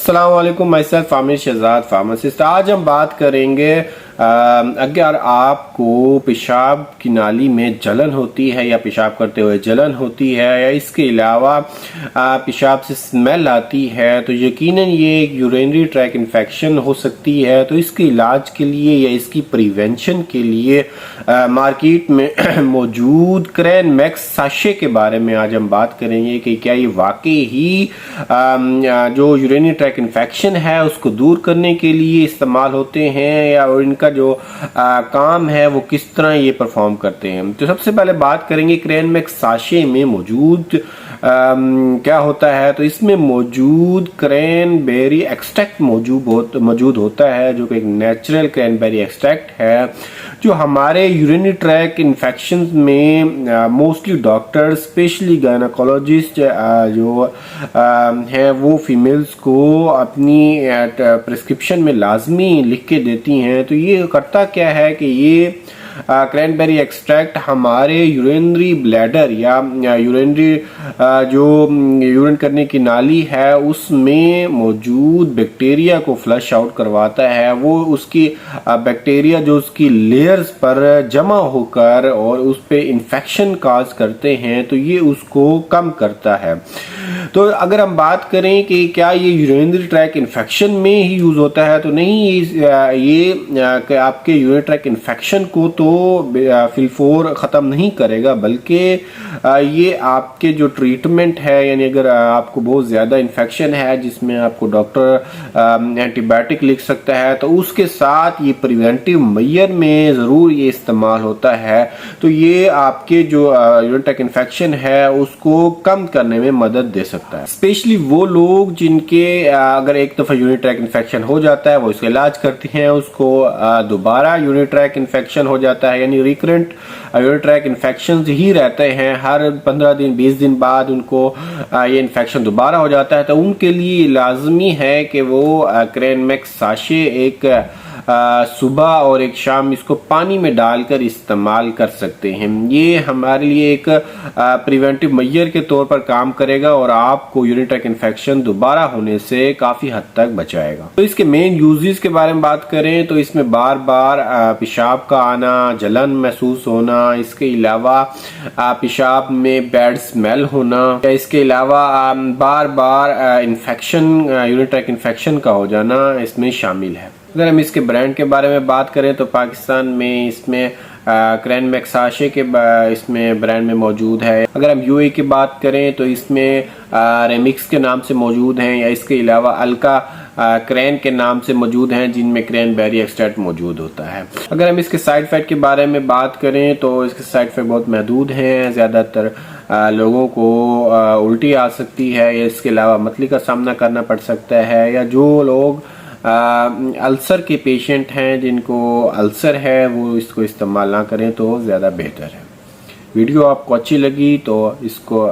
अस्सलाम वालेकुम, myself Aamir Shahzad pharmacist. आज हम बात करेंगे अगर आपको पेशाब की नाली में जलन होती है या पेशाब करते हुए जलन होती है या इसके अलावा पेशाब से स्मेल आती है तो यकीनन ये एक यूरिनरी ट्रैक इन्फेक्शन हो सकती है। तो इसके इलाज के लिए या इसकी प्रिवेंशन के लिए मार्केट में मौजूद क्रैन मैक्स साशे के बारे में आज हम बात करेंगे कि क्या ये वाकई ही जो यूरिनरी ट्रैक इन्फेक्शन है उसको दूर करने के लिए इस्तेमाल होते हैं या इनका जो काम है वो किस तरह ये परफॉर्म करते हैं। तो सबसे पहले बात करेंगे क्रैन मैक्स साशे में मौजूद क्या होता है। तो इसमें मौजूद क्रैनबेरी एक्सट्रैक्ट मौजूद होता है जो कि एक नेचुरल क्रैनबेरी एक्सट्रैक्ट है जो हमारे यूरिनरी ट्रैक इन्फेक्शन में मोस्टली डॉक्टर स्पेशली गायनेकोलॉजिस्ट जो हैं वो फीमेल्स को अपनी प्रिस्क्रिप्शन में लाजमी लिख के देती हैं। तो ये करता क्या है कि ये क्रैनबेरी एक्सट्रैक्ट हमारे यूरिनरी ब्लैडर या यूरिनरी जो यूरिन करने की नाली है उसमें मौजूद बैक्टीरिया को फ्लश आउट करवाता है। वो उसकी बैक्टीरिया जो उसकी लेयर्स पर जमा होकर और उस पे इन्फेक्शन काज करते हैं तो ये उसको कम करता है। तो अगर हम बात करें कि क्या ये यूरिनरी ट्रैक इन्फेक्शन में ही यूज होता है तो नहीं, ये आपके यूरिनरी ट्रैक इन्फेक्शन को तो फिलफोर ख़त्म नहीं करेगा बल्कि ये आपके जो ट्रीटमेंट है यानी अगर आपको बहुत ज़्यादा इन्फेक्शन है जिसमें आपको डॉक्टर एंटीबायोटिक लिख सकता है तो उसके साथ ये प्रिवेंटिव मेजर में ज़रूर ये इस्तेमाल होता है। तो ये आपके जो यूरिनरी ट्रैक इन्फेक्शन है उसको कम करने में मदद दे सकता है। स्पेशली वो लोग जिनके अगर एक दफ़ा यूरिनरी ट्रैक इन्फेक्शन हो जाता है वो इसका इलाज करते हैं, उसको दोबारा यूरिनरी ट्रैक इन्फेक्शन हो जाता है यानी रिकरेंट यूरिनरी ट्रैक इन्फेक्शन ही रहते हैं, हर 15 दिन 20 दिन बाद उनको ये इन्फेक्शन दोबारा हो जाता है तो उनके लिए लाजमी है कि वो क्रैन मैक्स साशे एक सुबह और एक शाम इसको पानी में डालकर इस्तेमाल कर सकते हैं। ये हमारे लिए एक प्रिवेंटिव मेजर के तौर पर काम करेगा और आपको यूरिनरी ट्रैक इन्फेक्शन दोबारा होने से काफ़ी हद तक बचाएगा। तो इसके मेन यूजेस के बारे में बात करें तो इसमें बार बार पेशाब का आना, जलन महसूस होना, इसके अलावा पेशाब में बैड स्मेल होना, इसके अलावा बार बार इन्फेक्शन यूरिनरी ट्रैक इन्फेक्शन का हो जाना इसमें शामिल है। अगर हम इसके ब्रांड के बारे में बात करें तो पाकिस्तान में इसमें क्रैन मैक्स साशे के इसमें ब्रांड में मौजूद है। अगर हम यूए की बात करें तो इसमें रेमिक्स के नाम से मौजूद हैं या इसके अलावा अल्का क्रैन के नाम से मौजूद हैं जिनमें क्रैनबेरी एक्सट्रैक्ट मौजूद होता है। अगर हम इसके साइड इफेक्ट के बारे में बात करें तो इसके साइड इफेक्ट बहुत महदूद हैं। ज़्यादातर लोगों को उल्टी आ सकती है या इसके अलावा मतली का सामना करना पड़ सकता है या जो लोग अल्सर के पेशेंट हैं जिनको अल्सर है वो इसको इस्तेमाल ना करें तो ज़्यादा बेहतर है। वीडियो आपको अच्छी लगी तो इसको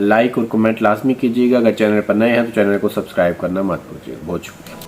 लाइक और कमेंट लाजमी कीजिएगा। अगर चैनल पर नए हैं तो चैनल को सब्सक्राइब करना मत भूलिए। बहुत शुक्रिया।